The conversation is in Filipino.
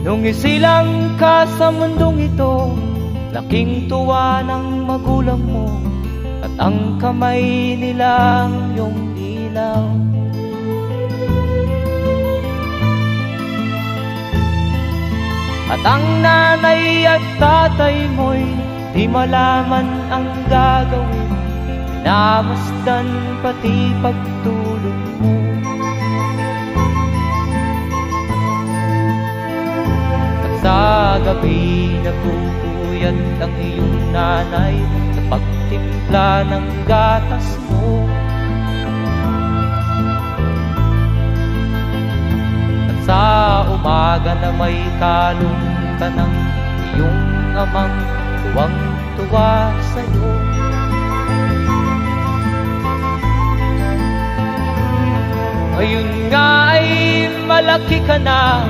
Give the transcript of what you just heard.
Nung isilang ka sa mundong ito, laking tuwa ng magulang mo, at ang kamay nila iyong ilaw. At ang nanay at tatay mo'y di malaman ang gagawin, namasdan pati pagtulog mo. At sa gabi nagpupuyat ang iyong nanay sa pagtimpla ng gatas mo. At sa umaga na may kalong ka ng iyong amang tuwang-tuwa sa'yo. Ngayon nga ay malaki ka na,